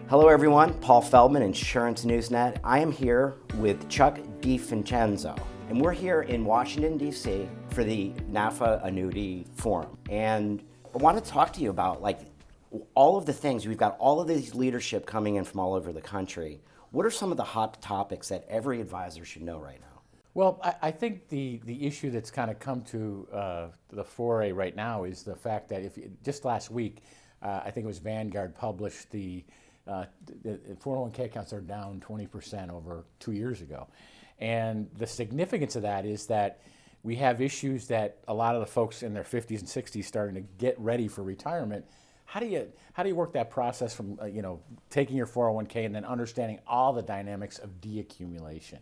Hello everyone, Paul Feldman, InsuranceNewsNet. I am here with Chuck DiVencenzo, and we're here in Washington, D.C. for the NAFA Annuity Forum. And I want to talk to you about all of the things. We've got all of these leadership coming in from all over the country. What are some of the hot topics that every advisor should know right now? Well, I think the issue that's kind of come to the foray right now is the fact that just last week, I think it was Vanguard published the 401k accounts are down 20% over 2 years ago. And the significance of that is that we have issues that a lot of the folks in their 50s and 60s starting to get ready for retirement. How do you work that process from taking your 401k and then understanding all the dynamics of deaccumulation?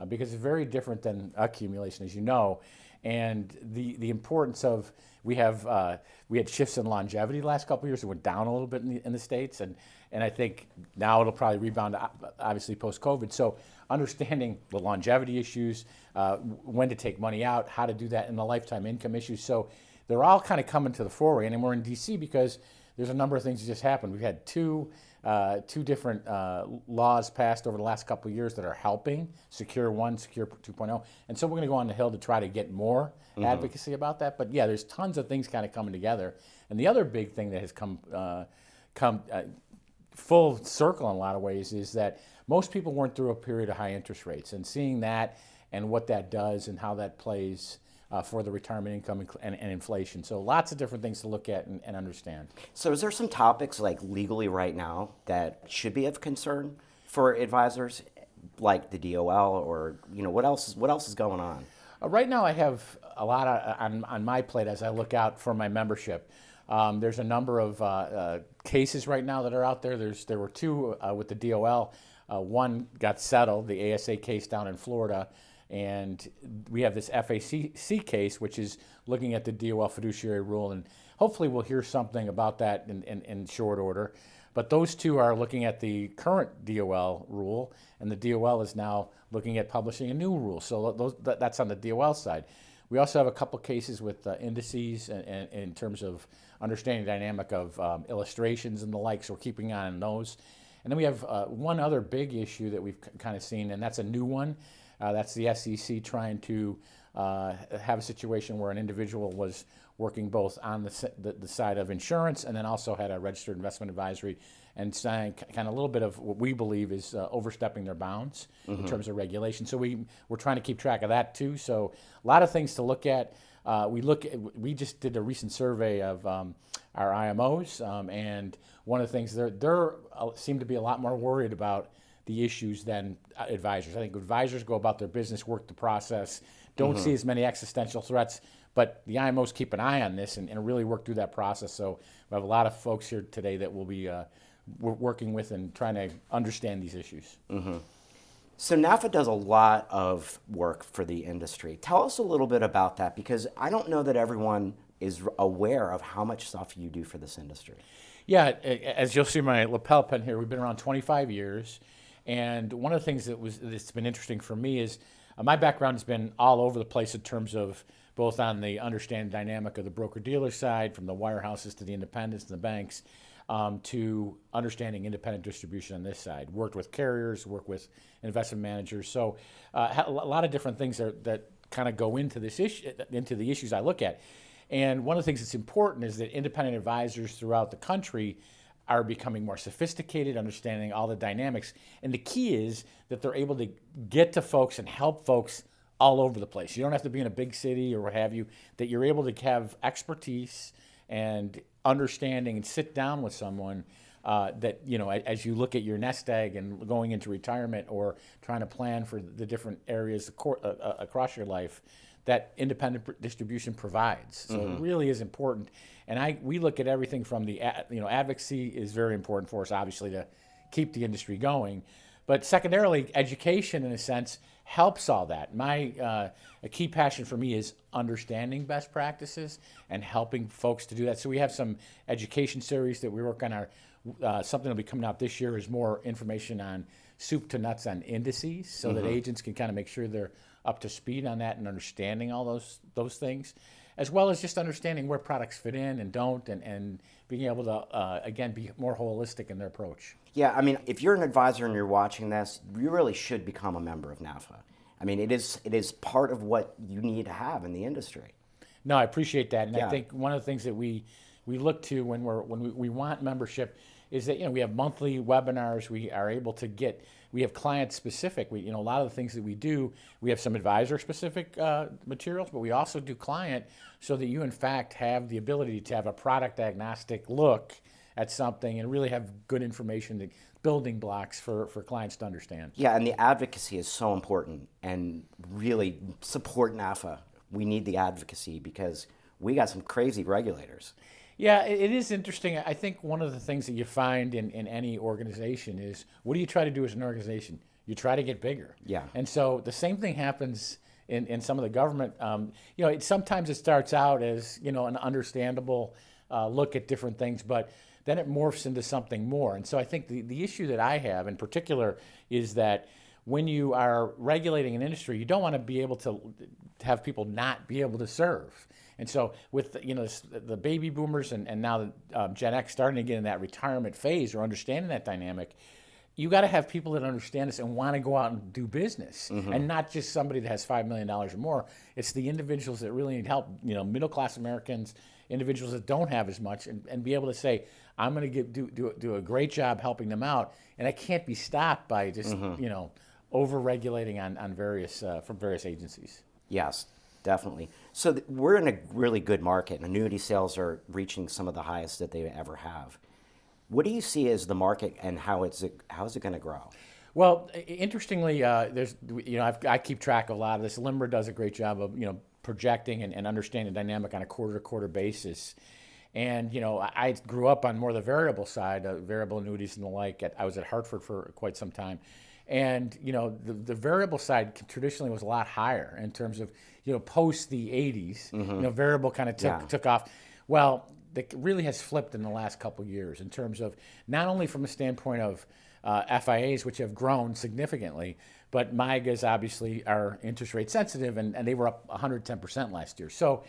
Because it's very different than accumulation, as you know. And the importance of we had shifts in longevity the last couple of years. It went down a little bit in the States, and I think now it'll probably rebound, obviously post-COVID. So understanding the longevity issues, when to take money out, how to do that, and the lifetime income issues. So they're all kind of coming to the foray, and we're in D.C. because there's a number of things that just happened. We've had two different laws passed over the last couple of years that are helping Secure 1, Secure 2.0. And so we're going to go on the Hill to try to get more advocacy about that. But yeah, there's tons of things kind of coming together. And the other big thing that has come full circle in a lot of ways is that most people weren't through a period of high interest rates. And seeing that and what that does and how that plays for the retirement income and inflation. So lots of different things to look at and understand. So is there some topics legally right now that should be of concern for advisors, like the DOL, or what else is going on? Right now I have a lot on my plate as I look out for my membership. There's a number of cases right now that are out there. There were two with the DOL. One got settled, the ASA case down in Florida. And we have this FAC case, which is looking at the DOL fiduciary rule, and hopefully we'll hear something about that in short order. But those two are looking at the current DOL rule, and the DOL is now looking at publishing a new rule. So that's on the DOL side. We also have a couple cases with indices and in terms of understanding the dynamic of illustrations and the like, so we're keeping an eye on those. And then we have one other big issue that we've kind of seen, and that's a new one. That's the SEC trying to have a situation where an individual was working both on the side of insurance and then also had a registered investment advisory and saying kind of a little bit of what we believe is overstepping their bounds in terms of regulation. So we're trying to keep track of that too. So a lot of things to look at. We just did a recent survey of our IMOs, and one of the things they seem to be a lot more worried about the issues than advisors. I think advisors go about their business, work the process, don't see as many existential threats, but the IMOs keep an eye on this and really work through that process. So we have a lot of folks here today that we'll be working with and trying to understand these issues. So NAFA does a lot of work for the industry. Tell us a little bit about that, because I don't know that everyone is aware of how much stuff you do for this industry. Yeah, as you'll see my lapel pin here, we've been around 25 years. And one of the things that's been interesting for me is my background has been all over the place in terms of both on the understanding dynamic of the broker-dealer side, from the wirehouses to the independents and the banks, to understanding independent distribution on this side. Worked with carriers, worked with investment managers. So a lot of different things that kind of go into this issue, into the issues I look at. And one of the things that's important is that independent advisors throughout the country are becoming more sophisticated, understanding all the dynamics. And the key is that they're able to get to folks and help folks all over the place. You don't have to be in a big city or what have you, that you're able to have expertise and understanding and sit down with someone that, as you look at your nest egg and going into retirement or trying to plan for the different areas across your life, that independent distribution provides. So it really is important. And we look at everything from the, advocacy is very important for us, obviously, to keep the industry going. But secondarily, education, in a sense, helps all that. A key passion for me is understanding best practices and helping folks to do that. So we have some education series that we work on. Something that'll be coming out this year is more information on soup to nuts on indices, so that agents can kind of make sure they're up to speed on that and understanding all those things, as well as just understanding where products fit in and don't, and being able to, again, be more holistic in their approach. Yeah, I mean, if you're an advisor and you're watching this, you really should become a member of NAFA. I mean, it is part of what you need to have in the industry. No, I appreciate that, and I Yeah. think one of the things that we look to when we want membership is that we have monthly webinars. We are able to we have client specific. A lot of the things that we do, we have some advisor specific materials, but we also do client so that you in fact have the ability to have a product agnostic look at something and really have good information, building blocks for clients to understand. Yeah, and the advocacy is so important, and really support NAFA. We need the advocacy because we got some crazy regulators. Yeah, it is interesting. I think one of the things that you find in any organization is, what do you try to do as an organization? You try to get bigger. Yeah. And so the same thing happens in some of the government. Sometimes it starts out as, an understandable look at different things, but then it morphs into something more. And so I think the issue that I have in particular is that when you are regulating an industry, you don't want to be able to have people not be able to serve. And so with the baby boomers and now the Gen X starting to get in that retirement phase or understanding that dynamic, you got to have people that understand this and want to go out and do business, and not just somebody that has $5 million or more. It's the individuals that really need help, middle-class Americans, individuals that don't have as much, and be able to say, I'm going to do a great job helping them out, and I can't be stopped by just, over-regulating on various from various agencies. Yes, definitely. So we're in a really good market, and annuity sales are reaching some of the highest that they ever have. What do you see as the market, and how is it going to grow? Well, interestingly, I keep track of a lot of this. Limber does a great job of projecting and understanding the dynamic on a quarter-to-quarter basis. And I grew up on more the variable side, variable annuities and the like. I was at Hartford for quite some time. And the variable side traditionally was a lot higher in terms of post the 80s. Variable kind of took off. Well, that really has flipped in the last couple of years in terms of not only from a standpoint of FIAs, which have grown significantly, but MIGAs obviously are interest rate sensitive, and they were up 110% last year. So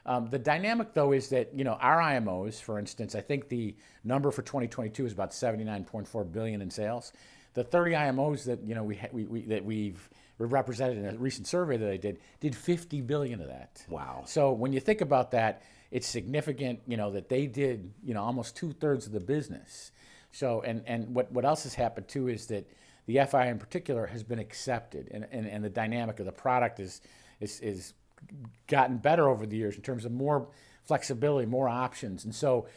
the dynamic, though, is that our IMOs, for instance, I think the number for 2022 is about $79.4 billion in sales. The 30 IMOs that we've represented in a recent survey that I did 50 billion of that. Wow. So when you think about that, it's significant, that they did, almost 2/3 of the business. So and what else has happened too is that the FI in particular has been accepted, and the dynamic of the product is gotten better over the years in terms of more flexibility, more options, and so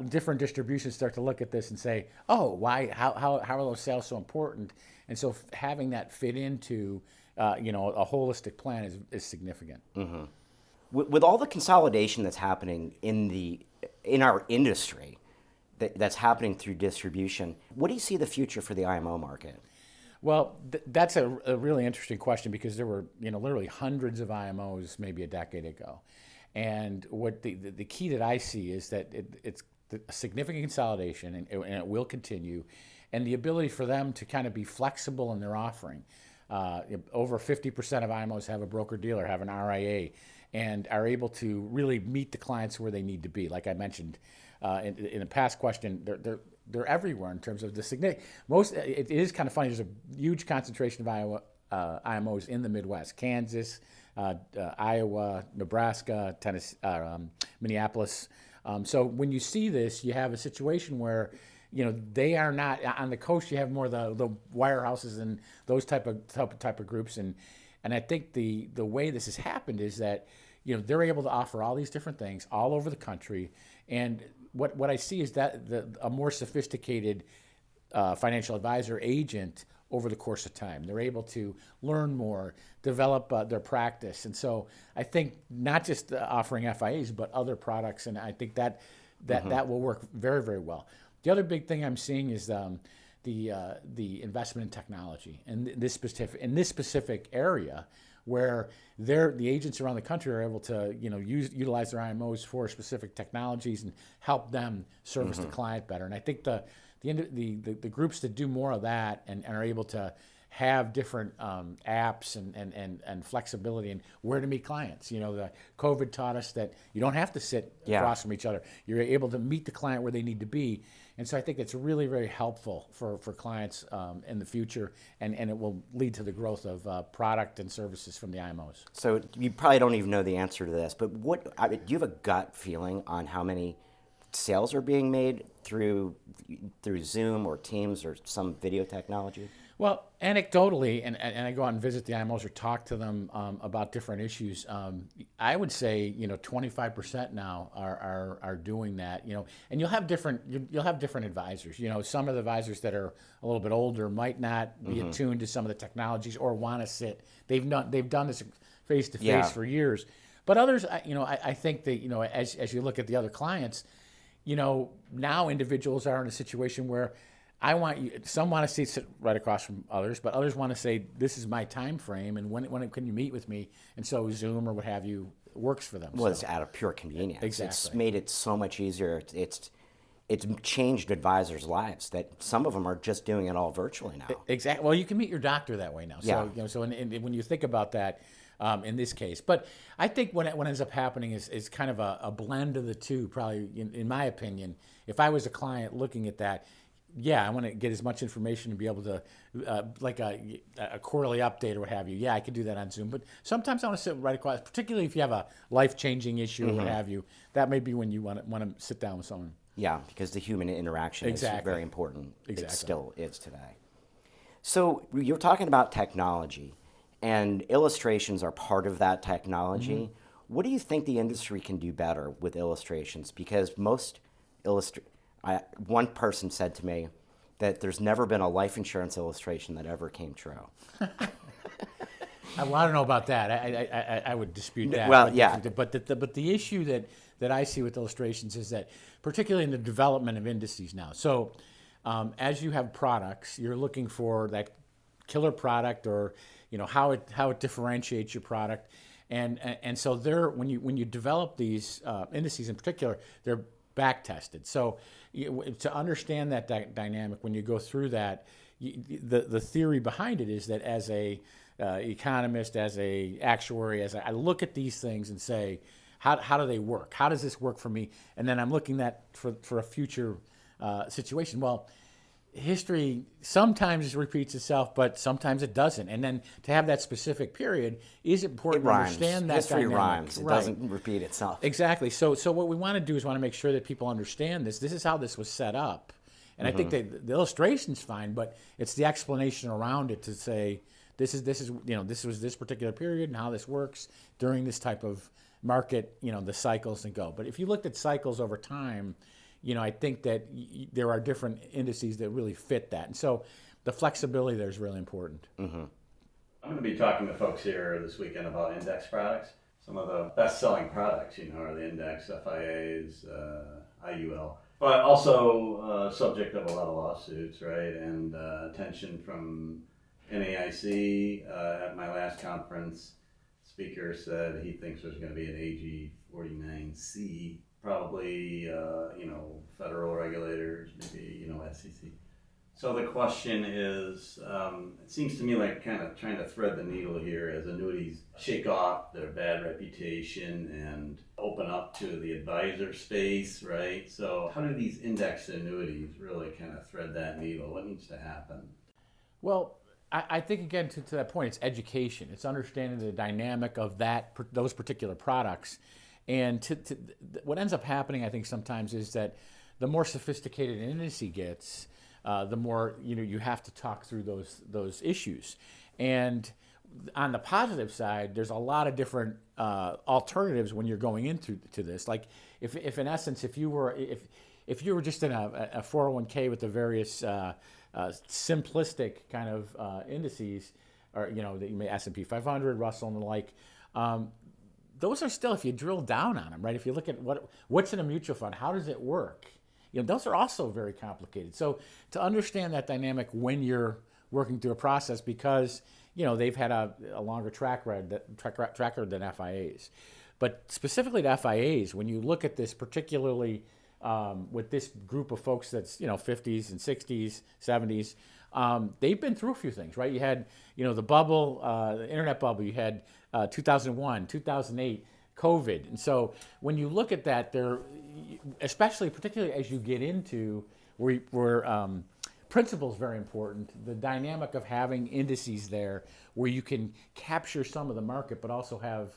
different distributions start to look at this and say, oh, why? How are those sales so important? And so having that fit into a holistic plan is significant. Mm-hmm. With all the consolidation that's happening in our industry, that's happening through distribution, what do you see the future for the IMO market? Well, that's a really interesting question, because there were literally hundreds of IMOs maybe a decade ago, and what the key that I see is that it's a significant consolidation, and it will continue, and the ability for them to kind of be flexible in their offering. Over 50% of IMOs have a broker-dealer, have an RIA, and are able to really meet the clients where they need to be. Like I mentioned in a past question, they're everywhere in terms of the significant. It is kind of funny. There's a huge concentration of IMOs in the Midwest: Kansas, Iowa, Nebraska, Tennessee, Minneapolis. So when you see this, you have a situation where they are not on the coast. You have more the wirehouses and those type of groups, and I think the way this has happened is that they're able to offer all these different things all over the country, and what I see is that a more sophisticated financial advisor agent over the course of time. They're able to learn more, develop their practice, and so I think not just offering FIAs but other products, and I think that will work very, very well. The other big thing I'm seeing is the investment in technology, and in this specific area, where the agents around the country are able to utilize their IMOs for specific technologies and help them service the client better. And I think the groups that do more of that and are able to have different apps and flexibility and where to meet clients. The COVID taught us that you don't have to sit across from each other. You're able to meet the client where they need to be. And so I think it's really, very helpful for clients in the future, and it will lead to the growth of product and services from the IMOs. So you probably don't even know the answer to this, but do you have a gut feeling on how many sales are being made through Zoom or Teams or some video technology? Well, anecdotally, and I go out and visit the IMOs or talk to them about different issues. I would say 25% now are doing that. And you'll have different advisors. Some of the advisors that are a little bit older might not be attuned to some of the technologies or want to sit. They've done this face to face for years. But others, I think that as you look at the other clients, now individuals are in a situation where some want to sit right across from others, but others want to say, this is my time frame, and when can you meet with me? And so Zoom or what have you works for them. Well, it's out of pure convenience. Exactly. It's made it so much easier. It's changed advisors' lives that some of them are just doing it all virtually now. Exactly. Well, you can meet your doctor that way now. So, when you think about that, in this case. But I think what ends up happening is kind of a blend of the two, probably, in my opinion. If I was a client looking at that, I want to get as much information and be able to, like a quarterly update or what have you. Yeah, I could do that on Zoom. But sometimes I want to sit right across, particularly if you have a life-changing issue or what have you. That may be when you want to sit down with someone. Yeah, because the human interaction is very important. Exactly. It still is today. So you're talking about technology, and illustrations are part of that technology. What do you think the industry can do better with illustrations? Because one person said to me that there's never been a life insurance illustration that ever came true. I want to know about that. I would dispute that. Well, But the issue that I see with illustrations is that, particularly in the development of indices now. So, as you have products, you're looking for that killer product, or how it differentiates your product, and so when you develop these indices in particular, they're back tested. So to understand that dynamic, when you go through that, the theory behind it is that as a economist, as a actuary, I look at these things and say, how do they work? How does this work for me? And then I'm looking at for a future situation. Well, history sometimes repeats itself, but sometimes it doesn't. And then to have that specific period is important to understand that history dynamic. Rhymes. It doesn't repeat itself. Exactly. So what we want to do is want to make sure that people understand this. This is how this was set up. And I think that the illustration's fine, but it's the explanation around it to say this was this particular period and how this works during this type of market, the cycles and go. But if you looked at cycles over time, I think that there are different indices that really fit that. And so the flexibility there is really important. I'm going to be talking to folks here this weekend about index products. Some of the best-selling products, are the index, FIAs, IUL, but also subject of a lot of lawsuits, right? And attention from NAIC. At my last conference, speaker said he thinks there's going to be an AG 49C, probably, federal regulators, maybe, SEC. So the question is, it seems to me like kind of trying to thread the needle here as annuities shake off their bad reputation and open up to the advisor space, right? So how do these index annuities really kind of thread that needle? What needs to happen? Well, I think, again, to that point, it's education. It's understanding the dynamic of those particular products. And what ends up happening, I think, sometimes is that the more sophisticated an industry gets, the more you have to talk through those issues. And on the positive side, there's a lot of different alternatives when you're going into this. Like if in essence, if you were just in a 401k with the various simplistic kind of indices, or that you may S&P 500, Russell, and the like. Those are still, if you drill down on them, right? If you look at what's in a mutual fund, how does it work? Those are also very complicated. So to understand that dynamic when you're working through a process, because they've had a longer track record than FIAs. But specifically to FIAs, when you look at this particularly with this group of folks that's 50s and 60s, 70s, they've been through a few things, right? You had, the bubble, the internet bubble. You had 2001, 2008, COVID. And so when you look at that, particularly as you get into where principle is very important, the dynamic of having indices there where you can capture some of the market, but also have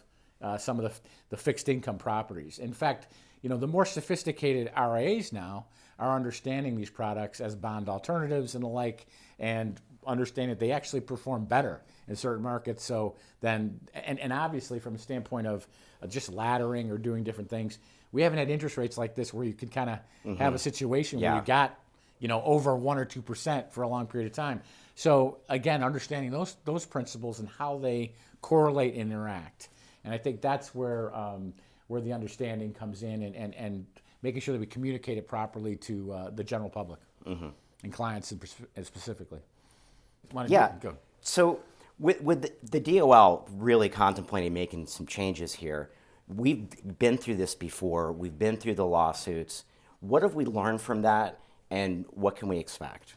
some of the fixed income properties. In fact, the more sophisticated RIAs now are understanding these products as bond alternatives and the like, and understand that they actually perform better in certain markets. So then, and obviously from a standpoint of just laddering or doing different things, we haven't had interest rates like this where you could kind of have a situation where you got, over 1 or 2% for a long period of time. So again, understanding those principles and how they correlate and interact. And I think that's where the understanding comes in, and making sure that we communicate it properly to the general public and clients specifically. Go. So with the DOL really contemplating making some changes here, we've been through this before. We've been through the lawsuits. What have we learned from that, and what can we expect?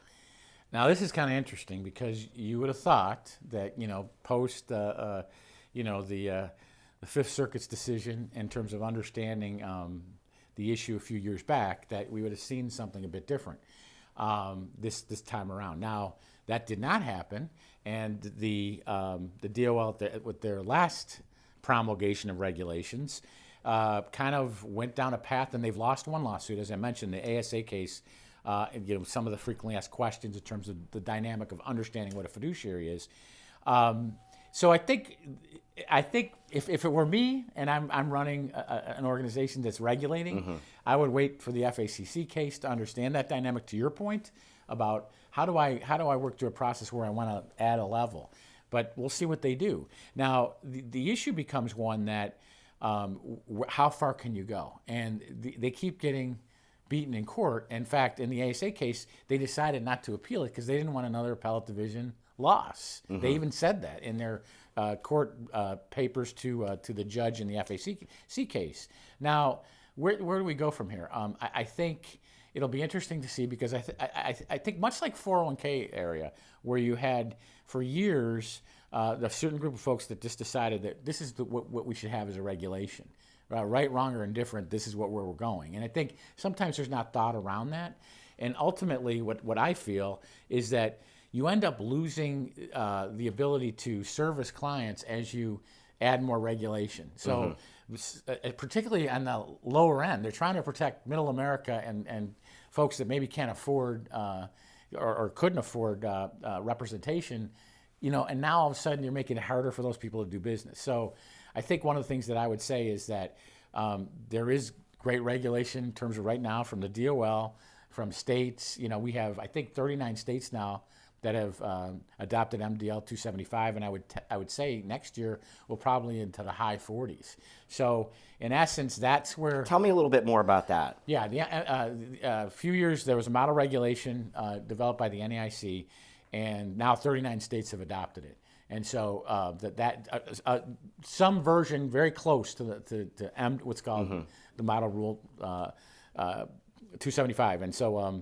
Now, this is kind of interesting because you would have thought that, post the Fifth Circuit's decision in terms of understanding the issue a few years back, that we would have seen something a bit different this time around. Now, that did not happen, and the DOL with their last promulgation of regulations kind of went down a path, and they've lost one lawsuit, as I mentioned, the ASA case. Some of the frequently asked questions in terms of the dynamic of understanding what a fiduciary is. So I think if it were me and I'm running an organization that's regulating, I would wait for the FACC case to understand that dynamic. To your point about how do I work through a process where I want to add a level, but we'll see what they do. Now the issue becomes one that how far can you go, and they keep getting beaten in court. In fact, in the ASA case, they decided not to appeal it because they didn't want another appellate division loss. They even said that in their court papers to the judge in the FACC case. Now, where do we go from here? I think it'll be interesting to see, because I think much like 401k area, where you had for years a certain group of folks that just decided that this is what we should have as a regulation. Right, wrong, or indifferent, this is where we're going. And I think sometimes there's not thought around that. And ultimately, what I feel is that you end up losing the ability to service clients as you add more regulation. So particularly on the lower end, they're trying to protect middle America and folks that maybe can't afford or couldn't afford representation, and now all of a sudden you're making it harder for those people to do business. So I think one of the things that I would say is that there is great regulation in terms of right now from the DOL, from states. We have, I think, 39 states now that have adopted MDL 275, and I would say next year we'll probably into the high 40s. So in essence, that's where. Tell me a little bit more about that. Yeah, a few years there was a model regulation developed by the NAIC, and now 39 states have adopted it. And so some version very close to what's called the model rule 275. And so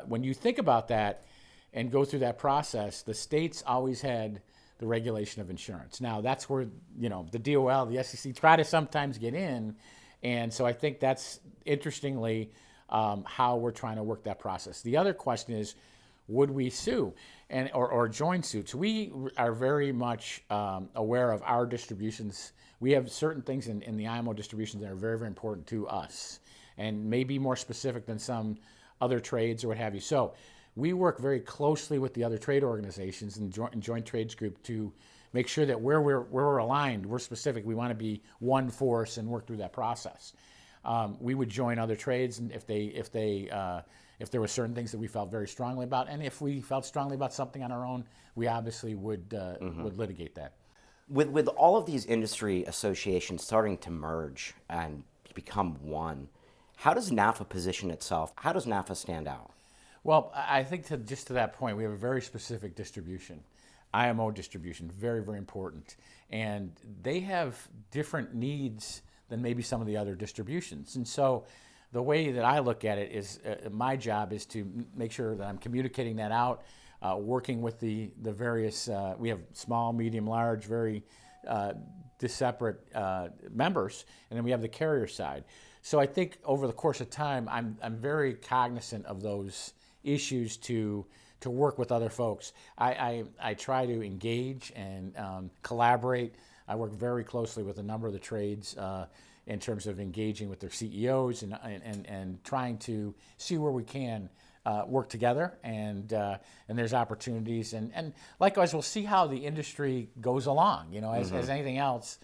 when you think about that and go through that process, the states always had the regulation of insurance. Now that's where the DOL, the SEC try to sometimes get in, and so I think that's interestingly how we're trying to work that process. The other question is, would we sue or join suits? We are very much aware of our distributions. We have certain things in the IMO distributions that are very, very important to us, and may be more specific than some other trades or what have you. So we work very closely with the other trade organizations and joint trades group to make sure that where we're aligned, we're specific. We want to be one force and work through that process. We would join other trades, and if there were certain things that we felt very strongly about, and if we felt strongly about something on our own, we obviously would litigate that. With all of these industry associations starting to merge and become one, how does NAFA position itself? How does NAFA stand out? Well, I think to that point, we have a very specific distribution, IMO distribution, very, very important. And they have different needs than maybe some of the other distributions. And so the way that I look at it is my job is to make sure that I'm communicating that out. working with the various, we have small, medium, large, very separate members, and then we have the carrier side. So I think over the course of time, I'm very cognizant of those issues to work with other folks. I try to engage and collaborate. I work very closely with a number of the trades in terms of engaging with their CEOs and trying to see where we can work together, and there's opportunities, and likewise we'll see how the industry goes along. As anything else,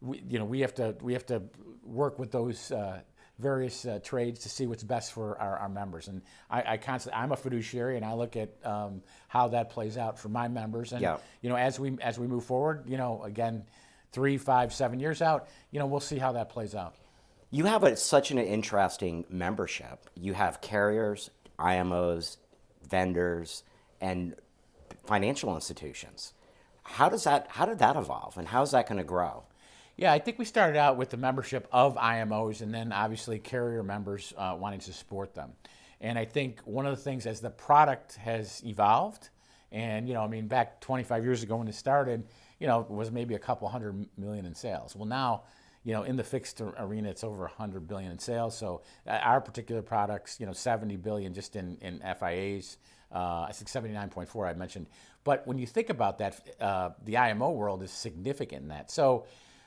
we have to work with those various trades to see what's best for our members. And I'm a fiduciary, and I look at how that plays out for my members. And as we move forward, again, 3, 5, 7 years out, we'll see how that plays out. You have such an interesting membership. You have carriers, IMOs, vendors, and financial institutions. How did that evolve, and how's that going to grow? Yeah, I think we started out with the membership of IMOs, and then obviously carrier members wanting to support them. And I think one of the things, as the product has evolved, and back 25 years ago when it started, it was maybe a couple $100 million in sales. Well, now, in the fixed arena, it's over $100 billion in sales. So our particular products, $70 billion just in FIAs. I think 79.4 I mentioned. But when you think about that, the IMO world is significant in that. So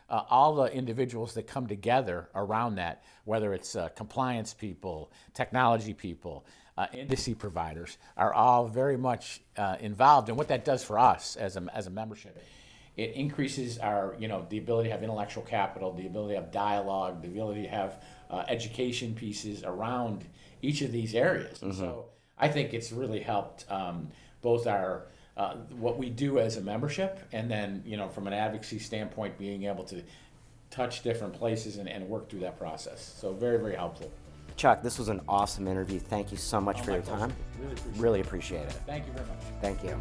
all the individuals that come together around that, whether it's compliance people, technology people, indice providers, are all very much involved. And what that does for us as a membership, it increases our, the ability to have intellectual capital, the ability to have dialogue, the ability to have education pieces around each of these areas. And so I think it's really helped both our what we do as a membership, and then from an advocacy standpoint, being able to touch different places and work through that process. So very, very helpful. Chuck, this was an awesome interview. Thank you so much for your time. Really appreciate it. Thank you very much. Thank you.